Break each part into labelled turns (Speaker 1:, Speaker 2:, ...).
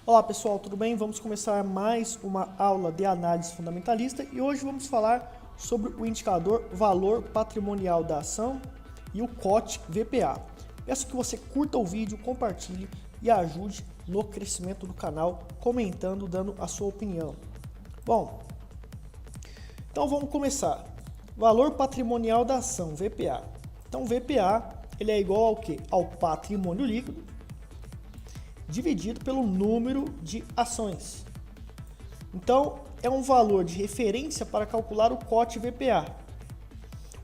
Speaker 1: Olá pessoal, tudo bem? Vamos começar mais uma aula de análise fundamentalista e hoje vamos falar sobre o indicador valor patrimonial da ação e o COT VPA. Peço que você curta o vídeo, compartilhe e ajude no crescimento do canal, comentando, dando a sua opinião. Bom, então vamos começar. Valor patrimonial da ação, VPA. Então VPA ele é igual ao quê? Ao patrimônio líquido dividido pelo número de ações. Então, é um valor de referência para calcular o COT VPA.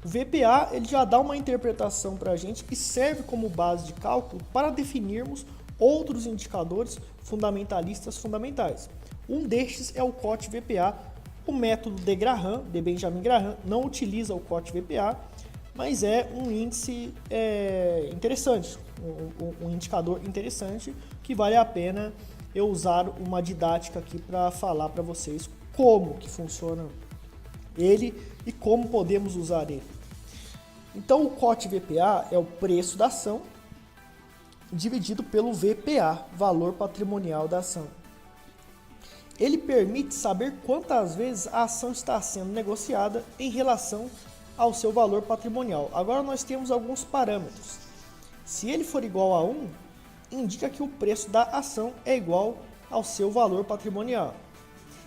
Speaker 1: O VPA ele já dá uma interpretação para a gente e serve como base de cálculo para definirmos outros indicadores fundamentalistas fundamentais. Um destes é o COT VPA. O método de Graham, de Benjamin Graham, não utiliza o COT VPA, mas é um índice interessante, um indicador interessante que vale a pena eu usar uma didática aqui para falar para vocês como que funciona ele e como podemos usar ele. Então o COT VPA é o preço da ação dividido pelo VPA, valor patrimonial da ação. Ele permite saber quantas vezes a ação está sendo negociada em relação ao seu valor patrimonial. Agora nós temos alguns parâmetros. Se ele for igual a 1, indica que o preço da ação é igual ao seu valor patrimonial.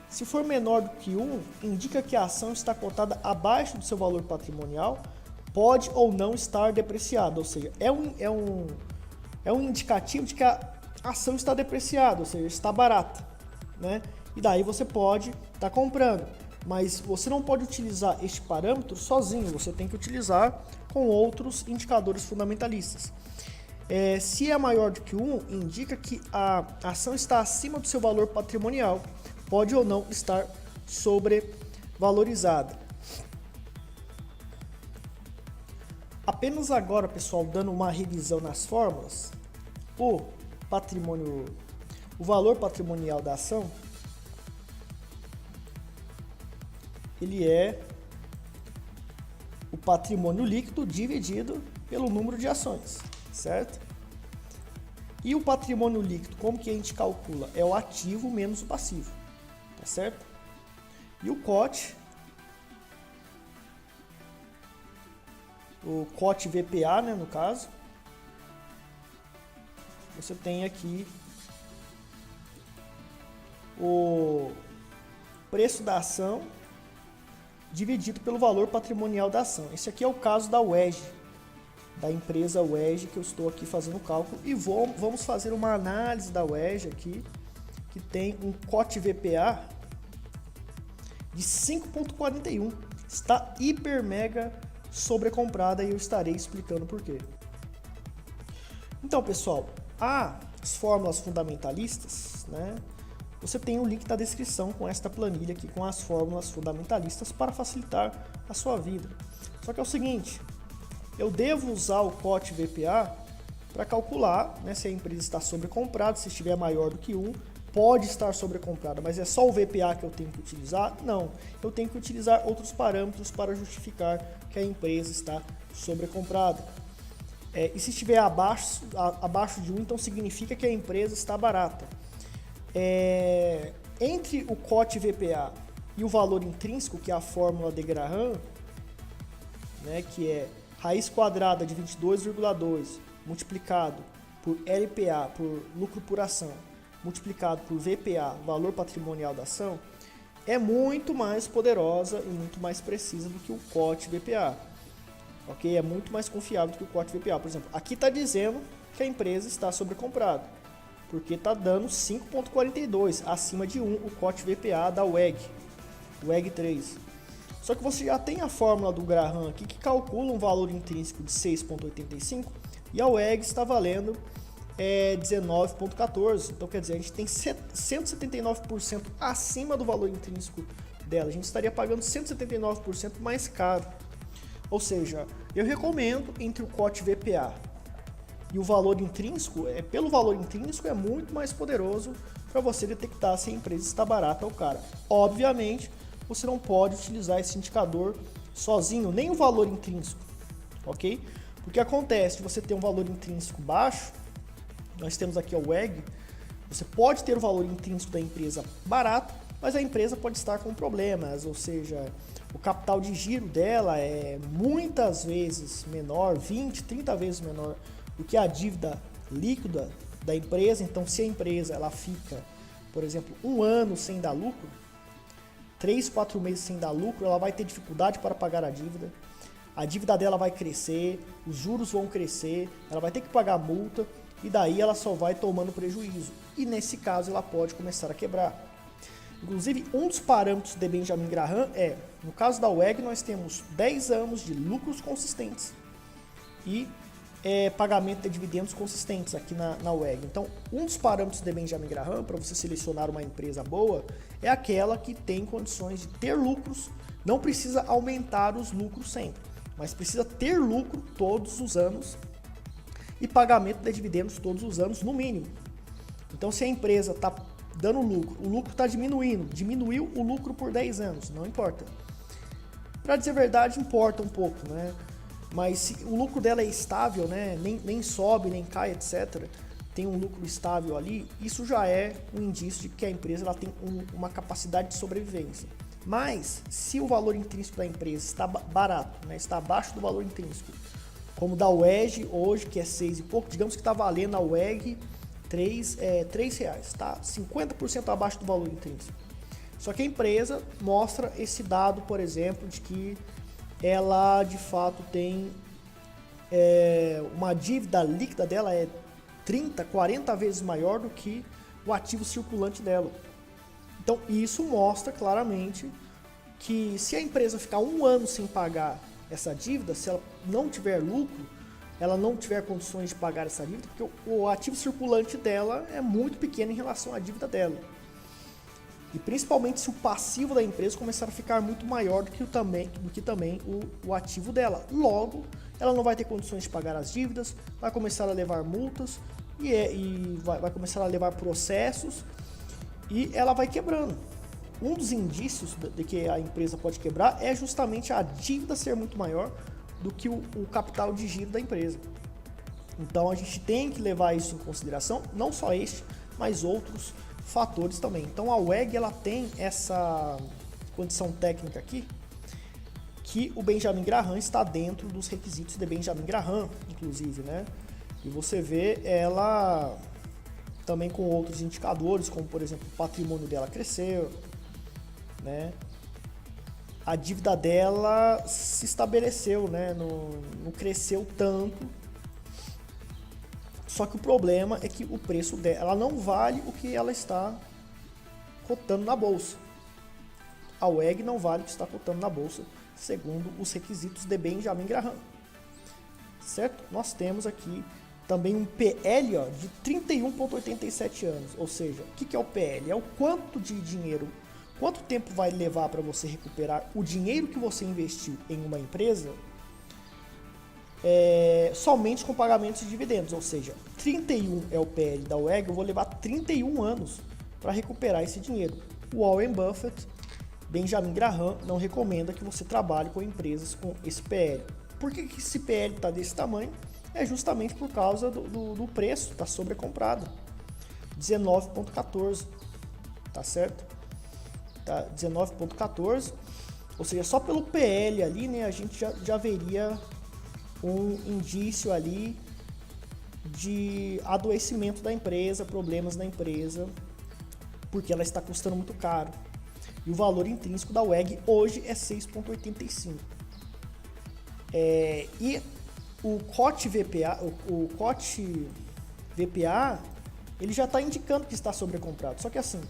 Speaker 1: Se for menor do que 1, indica que a ação está cotada abaixo do seu valor patrimonial, pode ou não estar depreciada, ou seja, é um indicativo de que a ação está depreciada, ou seja, está barata, né? E daí você pode estar comprando. Mas você não pode utilizar este parâmetro sozinho, você tem que utilizar com outros indicadores fundamentalistas. Se é maior do que 1, indica que a ação está acima do seu valor patrimonial, pode ou não estar sobrevalorizada. Apenas agora, pessoal, dando uma revisão nas fórmulas, o valor patrimonial da ação ele é o patrimônio líquido dividido pelo número de ações, certo? E o patrimônio líquido, como que a gente calcula? É o ativo menos o passivo, tá certo? E o COT VPA, né, no caso, você tem aqui o preço da ação dividido pelo valor patrimonial da ação. Esse aqui é o caso da UERJ, da empresa UERJ, que eu estou aqui fazendo o cálculo. E vamos fazer uma análise da UERJ aqui, que tem um COT VPA de 5,41. Está hiper mega sobrecomprada e eu estarei explicando por quê. Então, pessoal, as fórmulas fundamentalistas, né? Você tem o link na descrição com esta planilha aqui com as fórmulas fundamentalistas para facilitar a sua vida. Só que é o seguinte, eu devo usar o COT VPA para calcular, né, se a empresa está sobrecomprada, se estiver maior do que 1, pode estar sobrecomprada, mas é só o VPA que eu tenho que utilizar? Não, eu tenho que utilizar outros parâmetros para justificar que a empresa está sobrecomprada. E se estiver abaixo de 1, então significa que a empresa está barata. Entre o COT VPA e o valor intrínseco, que é a fórmula de Graham, né, que é raiz quadrada de 22,2 multiplicado por LPA, por lucro por ação, multiplicado por VPA, valor patrimonial da ação, é muito mais poderosa e muito mais precisa do que o COT VPA. Ok? É muito mais confiável do que o COT VPA. Por exemplo, aqui está dizendo que a empresa está sobrecomprada, porque está dando 5,42, acima de 1, o COT VPA da WEG 3. Só que você já tem a fórmula do Graham aqui, que calcula um valor intrínseco de 6,85, e a WEG está valendo 19,14. Então, quer dizer, a gente tem 179% acima do valor intrínseco dela. A gente estaria pagando 179% mais caro. Ou seja, eu recomendo entre o COT VPA e o valor intrínseco, pelo valor intrínseco é muito mais poderoso para você detectar se a empresa está barata ou cara. Obviamente, você não pode utilizar esse indicador sozinho, nem o valor intrínseco, ok? Porque acontece de você ter um valor intrínseco baixo, nós temos aqui a WEG, Você pode ter o valor intrínseco da empresa barato, mas a empresa pode estar com problemas, ou seja, o capital de giro dela é muitas vezes menor, 20, 30 vezes menor do que a dívida líquida da empresa. Então, se a empresa ela fica, por exemplo, um ano sem dar lucro, 3, 4 meses sem dar lucro, ela vai ter dificuldade para pagar a dívida dela vai crescer, os juros vão crescer, ela vai ter que pagar multa e daí ela só vai tomando prejuízo. E nesse caso ela pode começar a quebrar. Inclusive, um dos parâmetros de Benjamin Graham é, no caso da WEG, nós temos 10 anos de lucros consistentes e pagamento de dividendos consistentes aqui na WEG. Então, um dos parâmetros de Benjamin Graham para você selecionar uma empresa boa é aquela que tem condições de ter lucros, não precisa aumentar os lucros sempre, mas precisa ter lucro todos os anos e pagamento de dividendos todos os anos, no mínimo. Então, se a empresa está dando lucro, o lucro está diminuindo, diminuiu o lucro por 10 anos, não importa. Para dizer a verdade, importa um pouco, né? Mas se o lucro dela é estável, né? Nem sobe, nem cai, etc., tem um lucro estável ali, isso já é um indício de que a empresa ela tem uma capacidade de sobrevivência. Mas, se o valor intrínseco da empresa está barato, né? Está abaixo do valor intrínseco, como da WEG hoje, que é 6 e pouco, digamos que está valendo a WEG R$3, tá? 50% abaixo do valor intrínseco. Só que a empresa mostra esse dado, por exemplo, de que ela de fato tem uma dívida líquida dela é 30, 40 vezes maior do que o ativo circulante dela. Então isso mostra claramente que se a empresa ficar um ano sem pagar essa dívida, se ela não tiver lucro, ela não tiver condições de pagar essa dívida, porque o ativo circulante dela é muito pequeno em relação à dívida dela. E principalmente se o passivo da empresa começar a ficar muito maior do que também o ativo dela. Logo, ela não vai ter condições de pagar as dívidas, vai começar a levar multas e vai começar a levar processos e ela vai quebrando. Um dos indícios de que a empresa pode quebrar é justamente a dívida ser muito maior do que o capital de giro da empresa. Então a gente tem que levar isso em consideração, não só este, mas outros fatores também. Então a WEG ela tem essa condição técnica aqui, que o Benjamin Graham está dentro dos requisitos de Benjamin Graham, inclusive, né? E você vê ela também com outros indicadores, como por exemplo o patrimônio dela cresceu, né? A dívida dela se estabeleceu, né? Não cresceu tanto. Só que o problema é que o preço dela ela não vale o que ela está cotando na bolsa. A WEG não vale o que está cotando na bolsa, segundo os requisitos de Benjamin Graham. Certo? Nós temos aqui também um PL de 31,87 anos. Ou seja, o que é o PL? É o quanto de dinheiro. Quanto tempo vai levar para você recuperar o dinheiro que você investiu em uma empresa somente com pagamentos de dividendos? Ou seja, 31 é o PL da WEG, eu vou levar 31 anos para recuperar esse dinheiro. O Warren Buffett, Benjamin Graham, não recomenda que você trabalhe com empresas com esse PL. Por que esse PL está desse tamanho? É justamente por causa do preço, está sobrecomprado. 19,14, tá certo? 19,14, ou seja, só pelo PL ali, né, a gente já veria um indício ali de adoecimento da empresa, problemas na empresa, porque ela está custando muito caro. E o valor intrínseco da WEG hoje é 6,85. E o COT VPA, ele já está indicando que está sobrecomprado. Só que assim,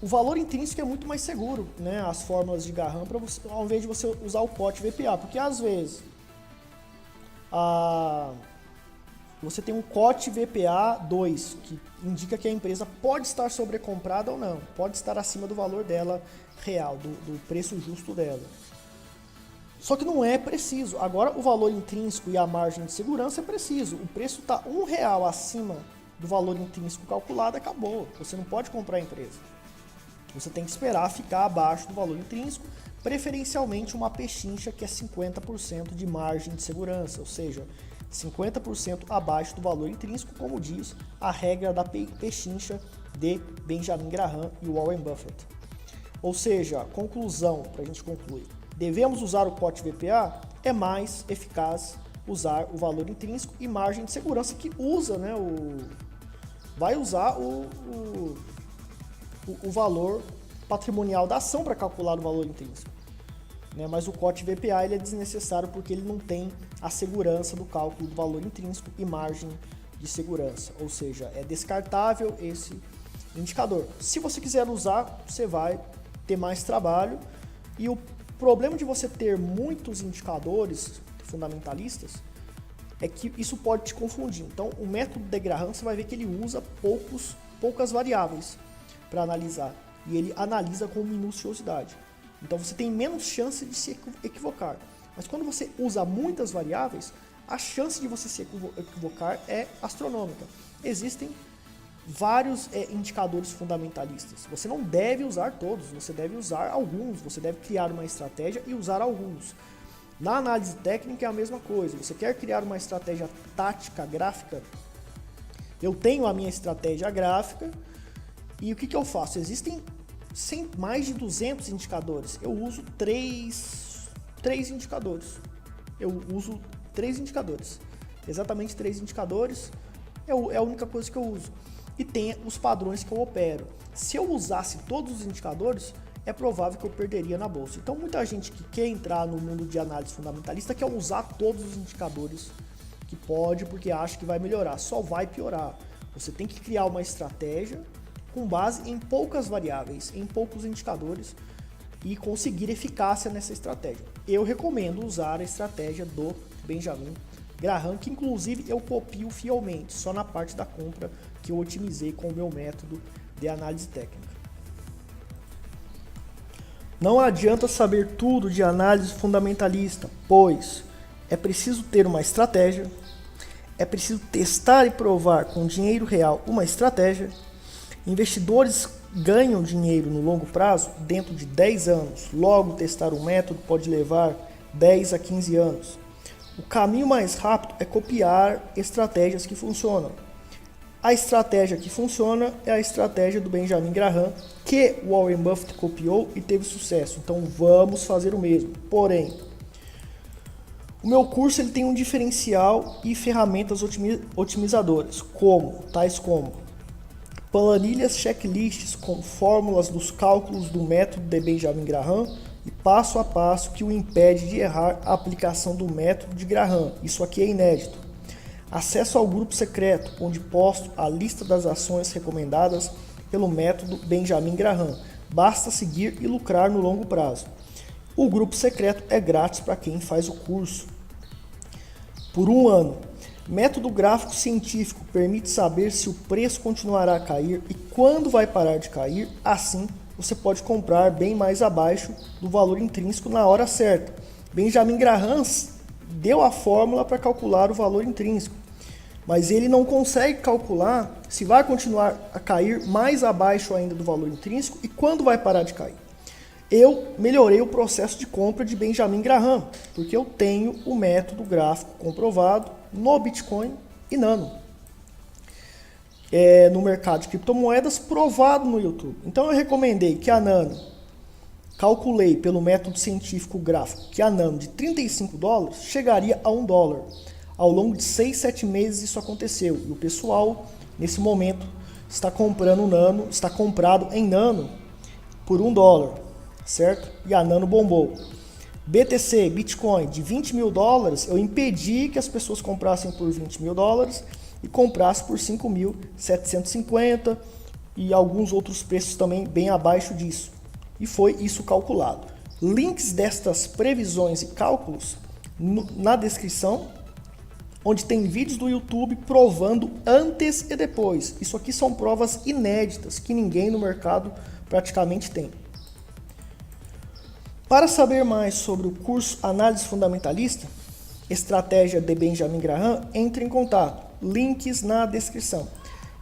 Speaker 1: o valor intrínseco é muito mais seguro, né? As fórmulas de Graham, ao invés de você usar o COT VPA, porque às vezes você tem um COT VPA 2, que indica que a empresa pode estar sobrecomprada ou não, pode estar acima do valor dela real, do preço justo dela. Só que não é preciso. Agora o valor intrínseco e a margem de segurança é preciso. O preço está R$1 acima do valor intrínseco calculado, acabou. Você não pode comprar a empresa. Você tem que esperar ficar abaixo do valor intrínseco. preferencialmente uma pechincha que é 50% de margem de segurança, ou seja, 50% abaixo do valor intrínseco, como diz a regra da pechincha de Benjamin Graham e Warren Buffett. Ou seja, conclusão, para a gente concluir, devemos usar o COT VPA? É mais eficaz usar o valor intrínseco e margem de segurança, que usa, né, vai usar o valor patrimonial da ação para calcular o valor intrínseco. Né? Mas o COT VPA ele é desnecessário porque ele não tem a segurança do cálculo do valor intrínseco e margem de segurança. Ou seja, é descartável esse indicador. Se você quiser usar, você vai ter mais trabalho. E o problema de você ter muitos indicadores fundamentalistas é que isso pode te confundir. Então, o método de Graham, você vai ver que ele usa poucas variáveis para analisar. E ele analisa com minuciosidade. Então, você tem menos chance de se equivocar. Mas quando você usa muitas variáveis, a chance de você se equivocar é astronômica. Existem vários indicadores fundamentalistas. Você não deve usar todos, você deve usar alguns. Você deve criar uma estratégia e usar alguns. Na análise técnica é a mesma coisa. Você quer criar uma estratégia tática gráfica? Eu tenho a minha estratégia gráfica e o que eu faço? Existem mais de 200 indicadores. Eu uso três indicadores. Exatamente 3 indicadores. É a única coisa que eu uso. E tem os padrões que eu opero. Se eu usasse todos os indicadores, é provável que eu perderia na bolsa. Então, muita gente que quer entrar no mundo de análise fundamentalista quer usar todos os indicadores que pode, porque acha que vai melhorar. Só vai piorar. Você tem que criar uma estratégia com base em poucas variáveis, em poucos indicadores e conseguir eficácia nessa estratégia. Eu recomendo usar a estratégia do Benjamin Graham, que inclusive eu copio fielmente, só na parte da compra que eu otimizei com o meu método de análise técnica. Não adianta saber tudo de análise fundamentalista, pois é preciso ter uma estratégia, é preciso testar e provar com dinheiro real uma estratégia. Investidores ganham dinheiro no longo prazo dentro de 10 anos. Logo, testar um método pode levar 10 a 15 anos. O caminho mais rápido é copiar estratégias que funcionam. A estratégia que funciona é a estratégia do Benjamin Graham, que o Warren Buffett copiou e teve sucesso. Então vamos fazer o mesmo. Porém, o meu curso ele tem um diferencial e ferramentas otimizadoras, tais como planilhas checklists com fórmulas dos cálculos do método de Benjamin Graham e passo a passo que o impede de errar a aplicação do método de Graham. Isso aqui é inédito. Acesso ao grupo secreto, onde posto a lista das ações recomendadas pelo método Benjamin Graham. Basta seguir e lucrar no longo prazo. O grupo secreto é grátis para quem faz o curso. Por 1 ano. Método gráfico científico permite saber se o preço continuará a cair e quando vai parar de cair. Assim, você pode comprar bem mais abaixo do valor intrínseco na hora certa. Benjamin Graham deu a fórmula para calcular o valor intrínseco, mas ele não consegue calcular se vai continuar a cair mais abaixo ainda do valor intrínseco e quando vai parar de cair. Eu melhorei o processo de compra de Benjamin Graham, porque eu tenho o método gráfico comprovado no Bitcoin e Nano. No mercado de criptomoedas, provado no YouTube. Então eu recomendei que a Nano, calculei pelo método científico gráfico, que a Nano de $35 chegaria a $1. Ao longo de 6, 7 meses isso aconteceu. E o pessoal, nesse momento, está comprando Nano, está comprado em Nano por $1, certo? E a Nano bombou. BTC, Bitcoin, de $20 mil, eu impedi que as pessoas comprassem por $20 mil e comprassem por 5.750 e alguns outros preços também bem abaixo disso. E foi isso calculado. Links destas previsões e cálculos na descrição, onde tem vídeos do YouTube provando antes e depois. Isso aqui são provas inéditas que ninguém no mercado praticamente tem. Para saber mais sobre o curso Análise Fundamentalista, Estratégia de Benjamin Graham, entre em contato. Links na descrição.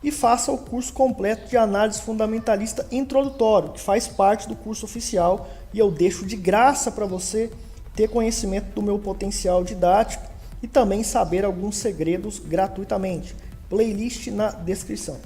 Speaker 1: e faça o curso completo de análise fundamentalista introdutório, que faz parte do curso oficial, e eu deixo de graça para você ter conhecimento do meu potencial didático e também saber alguns segredos gratuitamente. Playlist na descrição.